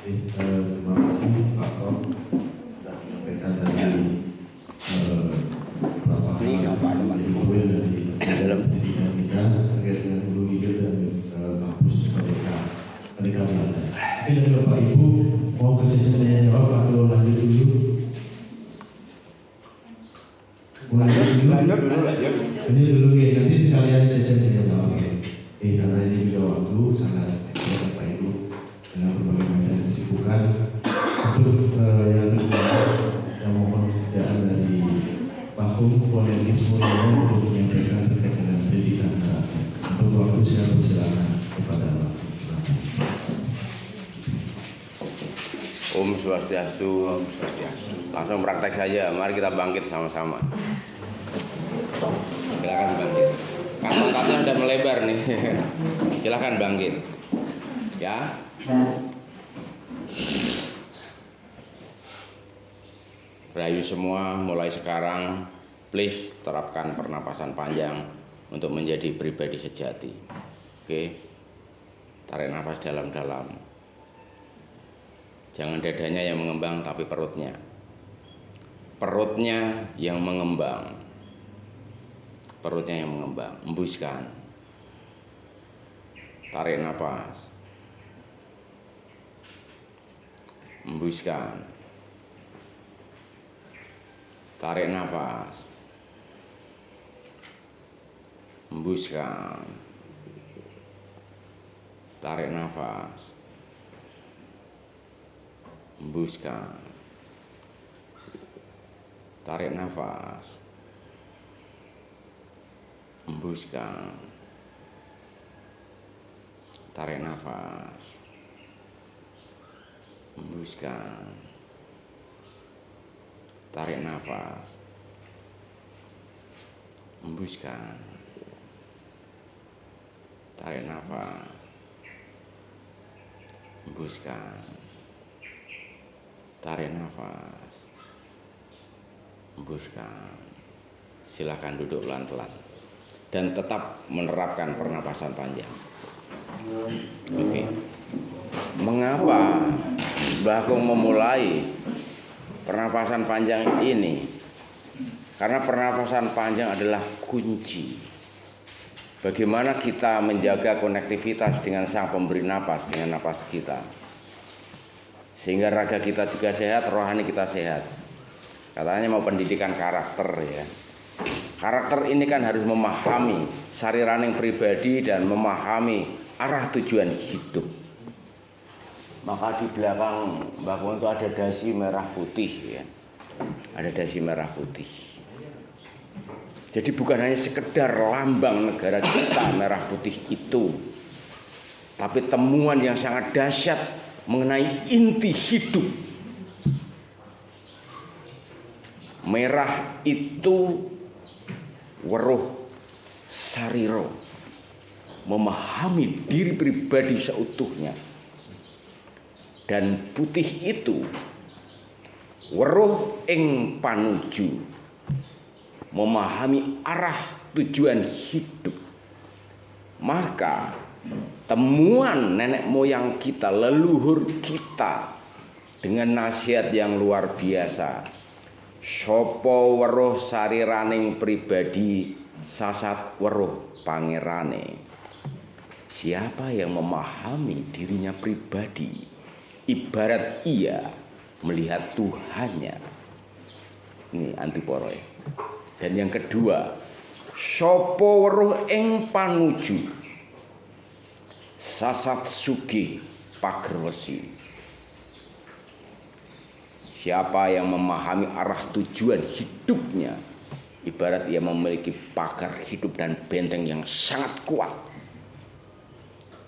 Terima kasih Pak Tom sudah menyampaikan tadi beberapa hal dari poin dari dinamika terkait dengan Hulu Hilir dan kampus mereka berada. Mungkin dari Bapak Ibu mau ke sesi tanya jawab atau lanjut dulu? Lanjut dulu ya, nanti sekalian sesi tanya jawab ya. Karena ini juga waktu sangat Bapak Ibu dengan berbagai macam kesibukan. Untuk yang kedua, yang mohon kerjaan dari Pak Hum Polemik semuanya untuk menyampaikan terkait dengan pendidikan. Untuk waktu saya persilakan kepada Pak. Om Swastiastu. Langsung praktek saja. Mari kita bangkit sama-sama. Silakan bangkit. Kan pangkatnya udah melebar nih. Silakan bangkit. Ya. Rayu semua, mulai sekarang please terapkan pernapasan panjang untuk menjadi pribadi sejati. Oke. Tarik nafas dalam-dalam. Jangan dadanya yang mengembang tapi perutnya. Perutnya yang mengembang. Perutnya yang mengembang. Embuskan. Tarik nafas. Embuskan. Tarik nafas. Embuskan. Tarik nafas. Embuskan. Tarik nafas. Embuskan. Tarik nafas. Embuskan. Tarik nafas. Embuskan. Tarik nafas. Embuskan. Tarik nafas. Embuskan. Silakan duduk pelan-pelan dan tetap menerapkan pernapasan panjang. Oke. Mengapa Mbah Kung memulai pernapasan panjang ini? Karena pernapasan panjang adalah kunci bagaimana kita menjaga konektivitas dengan Sang Pemberi napas, dengan napas kita, sehingga raga kita juga sehat, rohani kita sehat. Katanya mau pendidikan karakter ya. Karakter ini kan harus memahami sariraning pribadi dan memahami arah tujuan hidup. Maka di belakang Mbah Kung itu ada dasi merah putih ya. Ada dasi merah putih. Jadi bukan hanya sekedar lambang negara kita merah putih itu, tapi temuan yang sangat dahsyat mengenai inti hidup. Merah itu weruh sariro, memahami diri pribadi seutuhnya. Dan putih itu weruh ing panuju, memahami arah tujuan hidup. Maka temuan nenek moyang kita, leluhur kita, dengan nasihat yang luar biasa, sopo weruh sariraning pribadi sasat weruh pangerane. Siapa yang memahami dirinya pribadi, ibarat ia melihat Tuhannya. Ini antiporo ya. Dan yang kedua, sopo weruh ing panuju sasat sugih pagerwesi. Siapa yang memahami arah tujuan hidupnya, ibarat ia memiliki pagar hidup dan benteng yang sangat kuat.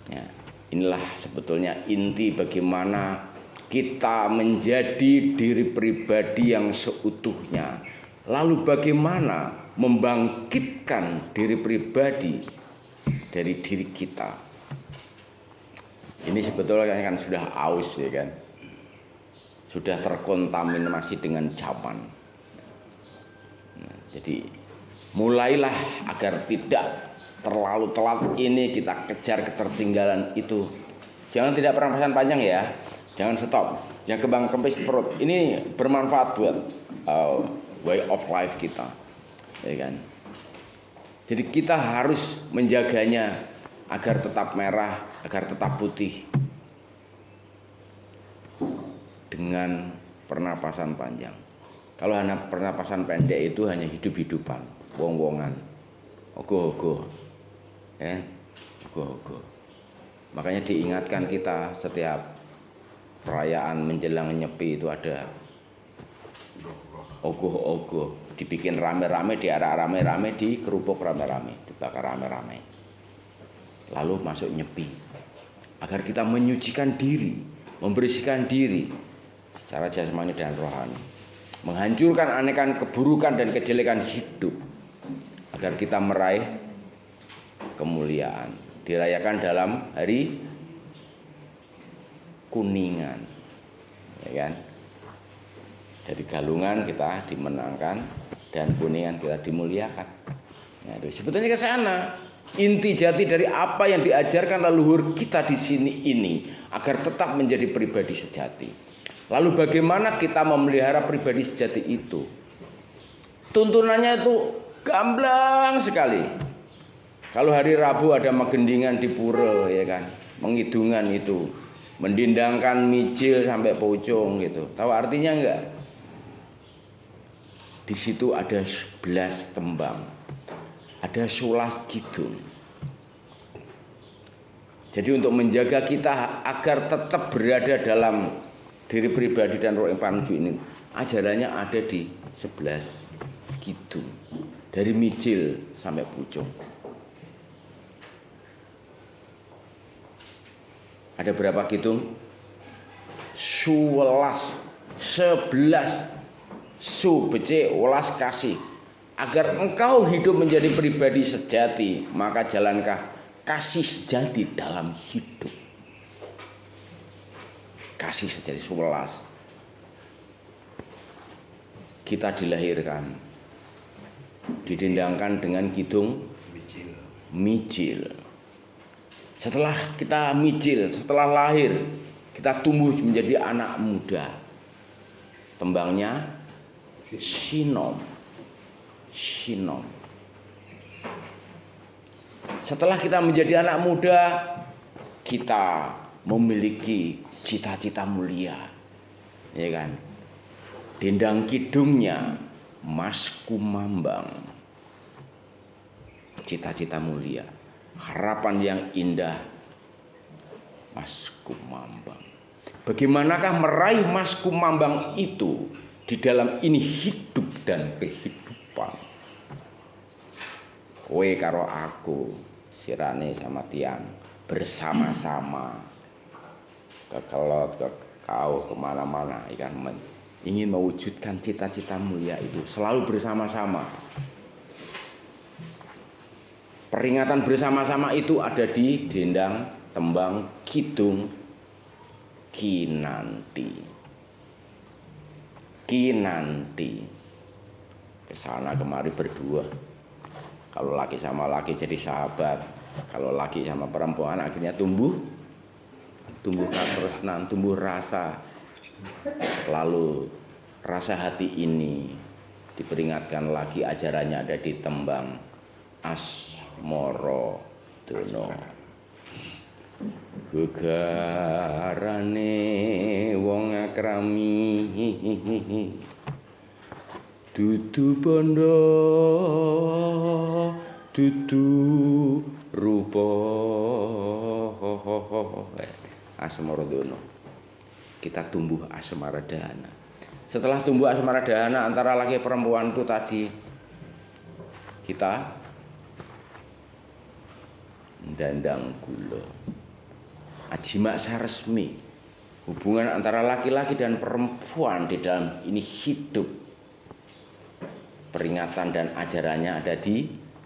Ya, inilah sebetulnya inti bagaimana kita menjadi diri pribadi yang seutuhnya. Lalu bagaimana membangkitkan diri pribadi dari diri kita. Ini sebetulnya kan sudah aus ya kan. Sudah terkontaminasi dengan zaman. Nah, jadi mulailah agar tidak terlalu telat ini kita kejar ketertinggalan itu. Jangan tidak pernapasan panjang ya. Jangan stop, jangan kembang kempis perut. Ini bermanfaat buat way of life kita, ya kan? Jadi kita harus menjaganya agar tetap merah, agar tetap putih dengan pernapasan panjang. Kalau hanya pernapasan pendek itu hanya hidup-hidupan, wong-wongan, ogoh-ogoh, ya, ogoh-ogoh. Makanya diingatkan kita setiap perayaan menjelang Nyepi itu ada ogoh-ogoh, dibikin rame-rame, diarak rame-rame, dikerupuk rame-rame, dibakar rame-rame. Lalu masuk Nyepi, agar kita menyucikan diri, membersihkan diri secara jasmani dan rohani, menghancurkan anekan keburukan dan kejelekan hidup, agar kita meraih kemuliaan. Dirayakan dalam hari Kuningan, ya kan? Dari Galungan kita dimenangkan dan Kuningan kita dimuliakan. Nah, itu sebetulnya ke sana. Inti jati dari apa yang diajarkan leluhur kita di sini ini agar tetap menjadi pribadi sejati. Lalu bagaimana kita memelihara pribadi sejati itu? Tuntunannya itu gamblang sekali. Kalau hari Rabu ada magendingan di pura, ya kan, mengidungan itu, mendindangkan mijil sampai pocong gitu. Tahu artinya enggak? Di situ ada 11 tembang, ada 11 kidung. Jadi untuk menjaga kita agar tetap berada dalam diri pribadi dan roh yang panuju ini, ajarannya ada di 11 kidung, dari mijil sampai pucung. Ada berapa kidung? 11 su bece welas kasih. Agar engkau hidup menjadi pribadi sejati, maka jalankah kasih sejati dalam hidup. Kasih sejati 11. Kita dilahirkan, didendangkan dengan kidung mijil. Setelah kita mijil, setelah lahir, kita tumbuh menjadi anak muda. Tembangnya sinom. Setelah kita menjadi anak muda, kita memiliki cita-cita mulia, ya kan? Dendang kidungnya Mas Kumambang, cita-cita mulia, harapan yang indah, Mas Kumambang. Bagaimanakah meraih Mas Kumambang itu di dalam ini hidup dan kehidupan? Kowe karo aku, sirane sama tiang, bersama-sama ke kelot, ke kau, kemana-mana, ikan ingin mewujudkan cita-cita mulia itu, selalu bersama-sama. Peringatan bersama-sama itu ada di dendang tembang kidung Kinanti. Kesana kemari berdua. Kalau laki sama laki jadi sahabat, kalau laki sama perempuan akhirnya tumbuh katresnan, tumbuh rasa. Lalu rasa hati ini diperingatkan lagi, ajarannya ada di tembang Asmara Dono. Gegarane wong akrami dudu bondo, dudu rupa. Asmara Dono. Kita tumbuh asmara dahana. Setelah tumbuh asmara dahana antara laki perempuan itu tadi, kita dandang gula. Ajimak saresmi. Hubungan antara laki-laki dan perempuan di dalam ini hidup. Peringatan dan ajarannya ada di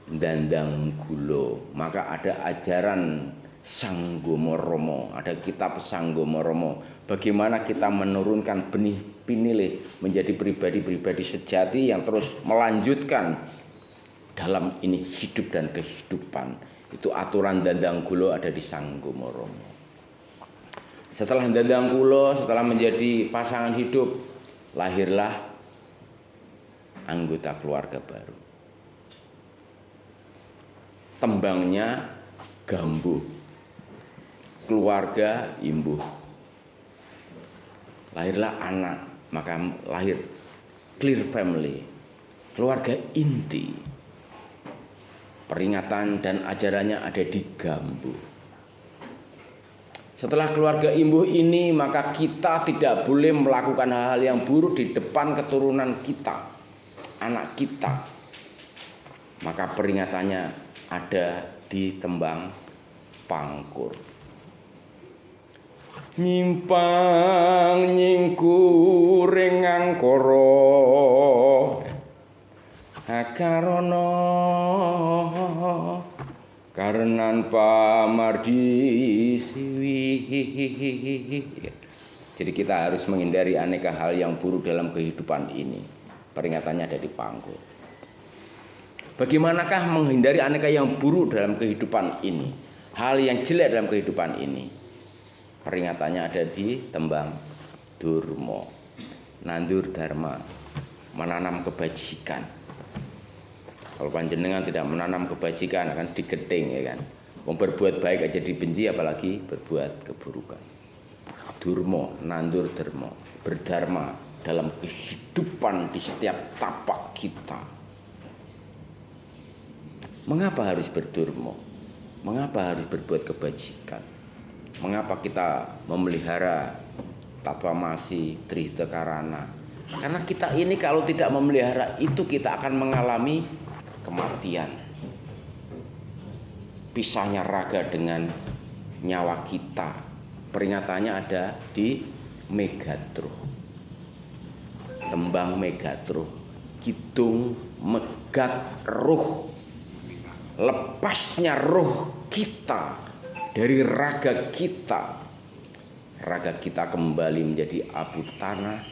Dandang Gulo. Maka ada ajaran Sanggomo Romo, ada kitab Sanggomo Romo. Bagaimana kita menurunkan benih pinilih menjadi pribadi-pribadi sejati yang terus melanjutkan dalam ini hidup dan kehidupan. Itu aturan Dandang Gulo ada di Sanggomo Romo. Setelah ndandang kula, setelah menjadi pasangan hidup, lahirlah anggota keluarga baru. Tembangnya Gambuh, keluarga imbuh. Lahirlah anak, maka lahir clear family, keluarga inti. Peringatan dan ajarannya ada di Gambuh. Setelah keluarga imbuh ini, maka kita tidak boleh melakukan hal-hal yang buruk di depan keturunan kita, anak kita. Maka peringatannya ada di tembang Pangkur. Nyimpang nyingkuring angkara akarono karenan pamardi siwi. Jadi kita harus menghindari aneka hal yang buruk dalam kehidupan ini. Peringatannya ada di Pangkur. Bagaimanakah menghindari aneka yang buruk dalam kehidupan ini, hal yang jelek dalam kehidupan ini? Peringatannya ada di tembang Durmo. Nandur dharma, menanam kebajikan. Kalau panjenengan tidak menanam kebajikan akan digeting, ya kan. Berbuat baik aja dibenci, apalagi berbuat keburukan. Durmo, nandur dharma, berdharma dalam kehidupan di setiap tapak kita. Mengapa harus berdurmo? Mengapa harus berbuat kebajikan? Mengapa kita memelihara tatwamasi, trihita karana? Karena kita ini kalau tidak memelihara itu, kita akan mengalami kematian. Pisahnya raga dengan nyawa kita. Peringatannya ada di Megatruh. Tembang Megatruh. Kidung megat ruh. Lepasnya ruh kita dari raga kita. Raga kita kembali menjadi abu tanah.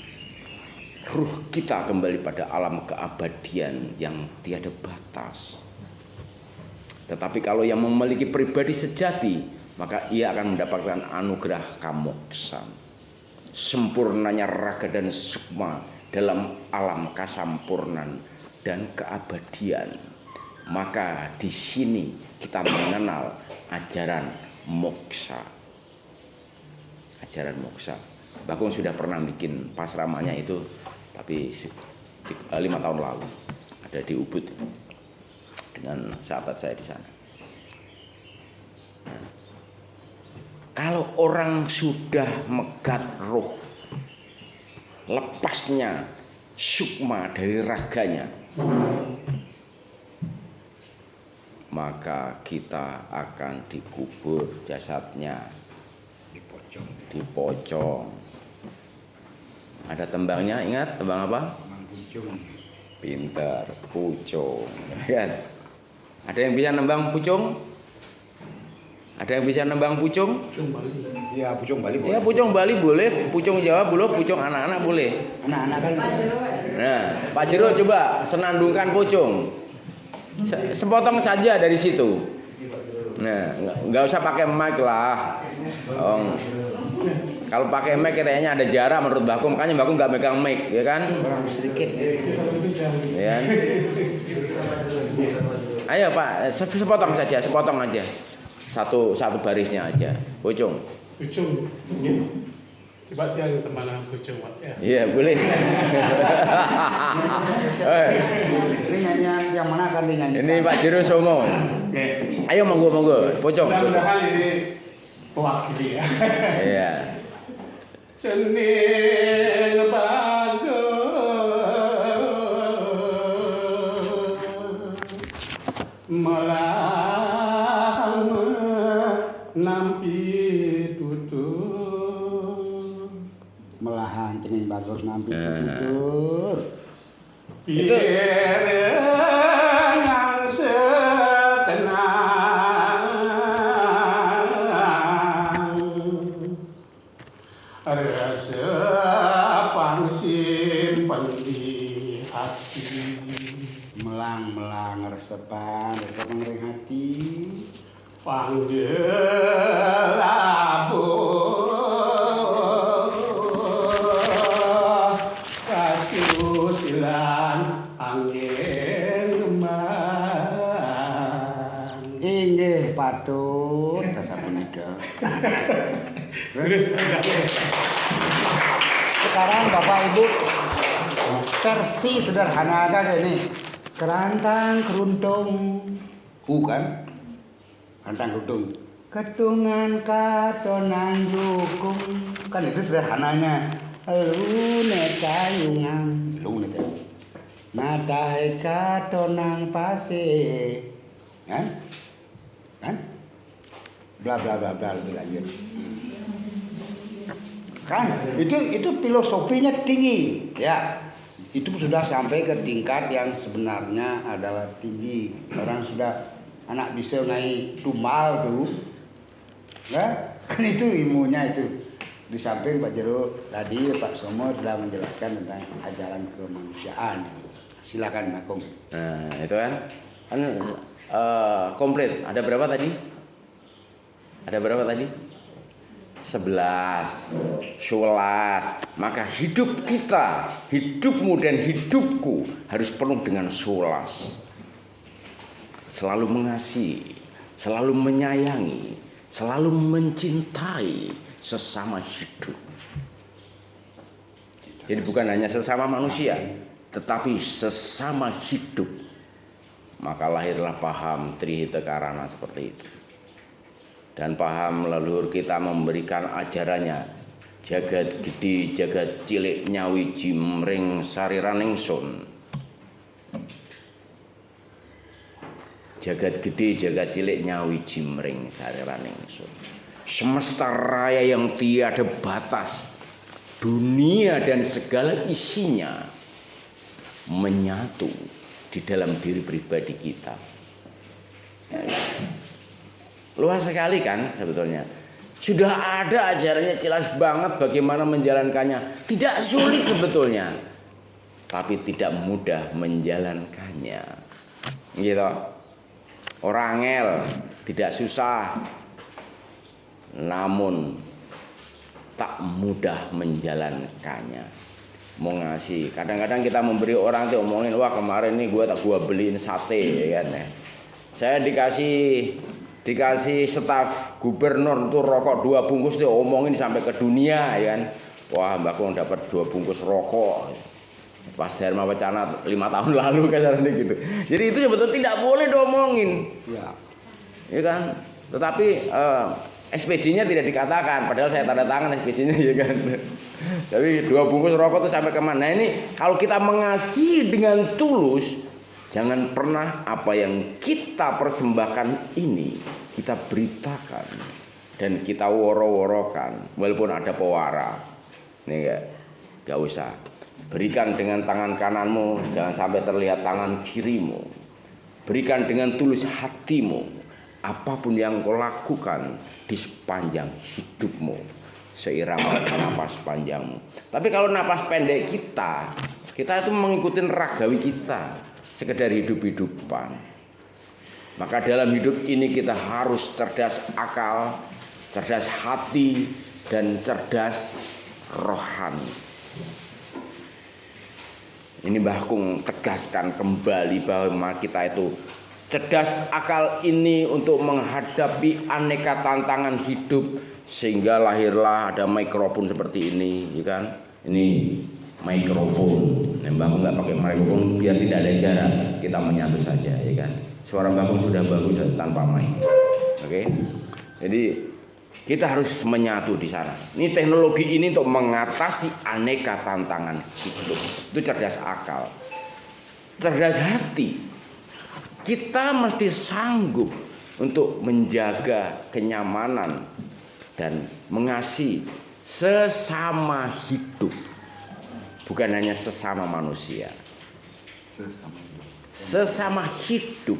Ruh kita kembali pada alam keabadian yang tiada batas. Tetapi kalau yang memiliki pribadi sejati, maka ia akan mendapatkan anugerah kamoksan. Sempurnanya raga dan sukma dalam alam kasampurnan dan keabadian. Maka di sini kita mengenal ajaran moksa. Ajaran moksa. Bakung sudah pernah bikin pasramanya itu, tapi 5 tahun lalu ada di Ubud dengan sahabat saya di sana. Nah, kalau orang sudah megat roh, lepasnya sukma dari raganya, maka kita akan dikubur jasadnya di pocong. Ada tembangnya, ingat tembang apa? Pintar, pucung, kan? Ada yang bisa nembang pucung? Ada yang bisa nembang pucung? Iya, pucung Bali boleh. Ya, pucung Bali boleh, pucung Jawa boleh, pucung anak-anak boleh. Anak-anak kan. Nah, Pak Jero coba senandungkan pucung. Sepotong saja dari situ. Nah, nggak usah pakai mic lah. Kalau pakai mic kayaknya ada jarak menurut Bakum, makanya Bakum nggak megang mic, ya kan? Sedikit. Ya. Ayo Pak, sepotong saja, sepotong aja. Satu barisnya aja. Pucung. Pucung. Coba dia yang teman pucung, Pak, ya. Iya, boleh. Ini nyanyian yang mana akan dinyanyikan? Ini Pak Jero Somo. Oke. Ayo monggo. Pucung. Mudah-mudahan ini mewakili ya. Iya. Cening bagus melang nampi tutur Melahan cening bagus nampi tutur. Itu pirengang sekenang rasa pangsimpen di hati. Melang resepan ring hati. Panggelabun Terus enggak. Sekarang Bapak Ibu versi sederhana kan ini. Kerantang keruntung. Kan? Kerantang keruntung. Ketungan katonang dukung. Kan itu sederhananya. Lune kayungan. Lune kayungan. Matahe katonang pase. Kan? Kan? Bla bla bla bla lebih lanjut. Kan itu filosofinya tinggi ya, itu sudah sampai ke tingkat yang sebenarnya adalah tinggi. Orang sudah anak bisa naik tumbal tuh ya, kan itu ilmunya itu. Di samping Pak Jero tadi Pak Somo sudah menjelaskan tentang ajaran kemanusiaan. Silakan Pak Kom. Nah itu kan komplit. Ada berapa tadi? Ada berapa tadi? 11. Maka hidup kita, hidupmu dan hidupku harus penuh dengan solas. Selalu mengasihi, selalu menyayangi, selalu mencintai sesama hidup. Jadi bukan hanya sesama manusia, tetapi sesama hidup. Maka lahirlah paham Trihita Karana seperti itu. Dan paham leluhur kita memberikan ajarannya, jagat gede jagat cilik nyawi jimring sariraning sun. Jagat gede jagat cilik nyawi jimring sariraning sun. Semesta raya yang tiada batas, dunia dan segala isinya menyatu di dalam diri pribadi kita. Luas sekali kan sebetulnya. Sudah ada ajarannya jelas banget bagaimana menjalankannya. Tidak sulit sebetulnya, tapi tidak mudah menjalankannya. Gitu. Orangel, tidak susah, namun tak mudah menjalankannya. Mau ngasih, kadang-kadang kita memberi orang tuh omongin, wah kemarin nih gua beliin sate, ya kan? Saya dikasih staf gubernur tuh rokok 2 bungkus tuh omongin sampai ke dunia, ya kan? Wah Mbak Kong dapat 2 bungkus rokok. Pas Dharma Wacana 5 tahun lalu kasarnya gitu. Jadi itu sebetulnya tidak boleh diomongin. Ya kan? Tetapi SPJ-nya tidak dikatakan, padahal saya tanda tangan SPJ-nya, ya kan. Tapi 2 bungkus rokok itu sampai kemana? Nah ini kalau kita mengasihi dengan tulus, jangan pernah apa yang kita persembahkan ini kita beritakan dan kita woro-worokan, walaupun ada pewara. Nih gak usah. Berikan dengan tangan kananmu, jangan sampai terlihat tangan kirimu. Berikan dengan tulus hatimu. Apapun yang kau lakukan di sepanjang hidupmu, seirama napas panjangmu. Tapi kalau napas pendek kita itu mengikuti ragawi kita, sekedar hidup-hidupan. Maka dalam hidup ini kita harus cerdas akal, cerdas hati, dan cerdas rohani. Ini Mbah Kung tegaskan kembali bahwa kita itu cerdas akal ini untuk menghadapi aneka tantangan hidup, sehingga lahirlah ada mikrofon seperti ini, ya kan? Ini mikrofon. Mbah Kung nggak pakai mikrofon biar tidak ada jarak, kita menyatu saja, ya kan? Suara Mbah Kung sudah bagus tanpa mic. Oke. Jadi kita harus menyatu di sana. Ini teknologi ini untuk mengatasi aneka tantangan hidup. Itu cerdas akal. Cerdas hati. Kita mesti sanggup untuk menjaga kenyamanan dan mengasihi sesama hidup. Bukan hanya sesama manusia. Sesama hidup.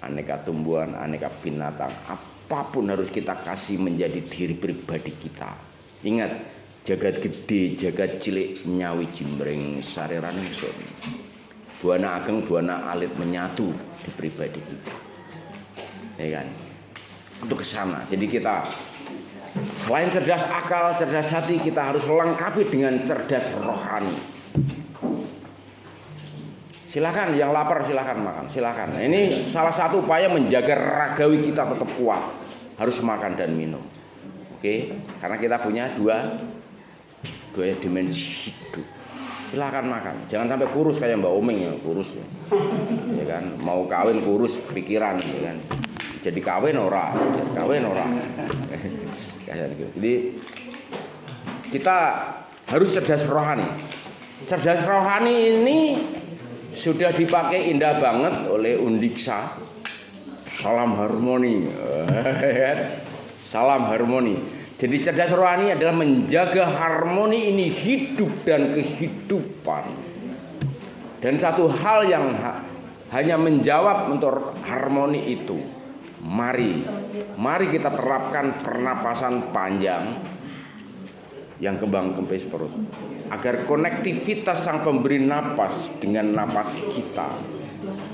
Aneka tumbuhan, aneka binatang, apapun harus kita kasih menjadi diri pribadi kita. Ingat, jagat gede, jagat cilik, nyawi jimring sariraning sun. Buana ageng, buana alit menyatu di pribadi kita. Ya kan? Untuk ke sana. Jadi kita selain cerdas akal, cerdas hati, kita harus lengkapi dengan cerdas rohani. Silakan yang lapar silakan makan, silakan. Ini salah satu upaya menjaga ragawi kita tetap kuat. harus makan dan minum. Oke, karena kita punya dua dimensi hidup. Silakan makan, jangan sampai kurus kayak Mbak Oming ya, kurus ya kan, mau kawin kurus pikiran ya kan, jadi kawin ora. Jadi kita harus cerdas rohani. Cerdas rohani ini sudah dipakai indah banget oleh Undiksa. Salam harmoni. Salam harmoni. Jadi cerdas rohani adalah menjaga harmoni ini hidup dan kehidupan. Dan satu hal yang hanya menjawab untuk harmoni itu, mari kita terapkan pernapasan panjang yang kembang kempis perut, agar konektivitas sang pemberi napas dengan napas kita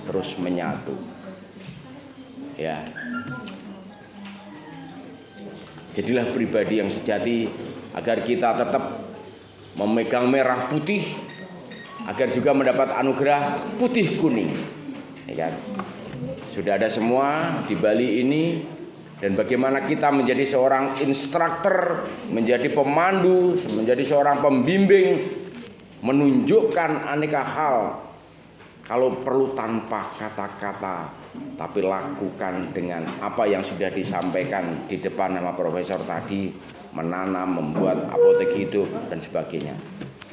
terus menyatu. Ya. Jadilah pribadi yang sejati, agar kita tetap memegang merah putih, agar juga mendapat anugerah putih kuning. Ya kan? Sudah ada semua di Bali ini. Dan bagaimana kita menjadi seorang instruktur, menjadi pemandu, menjadi seorang pembimbing, menunjukkan aneka hal. Kalau perlu tanpa kata-kata, tapi lakukan dengan apa yang sudah disampaikan di depan nama profesor tadi, menanam, membuat apotek hidup, dan sebagainya.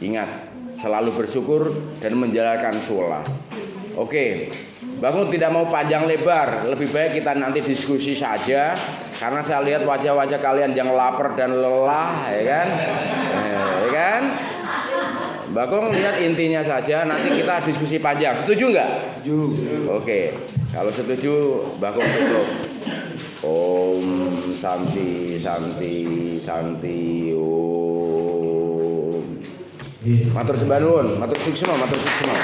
Ingat, selalu bersyukur dan menjalankan sulas. Oke. Bangun tidak mau panjang lebar, lebih baik kita nanti diskusi saja, karena saya lihat wajah-wajah kalian yang lapar dan lelah, ya kan? Ya kan? Bagong lihat intinya saja, nanti kita diskusi panjang. Setuju nggak? Setuju. Oke, kalau setuju, Bagong tutup. Om Santi Santi Santi Om. Matur sembah nuwun, matur suksma, matur suksma.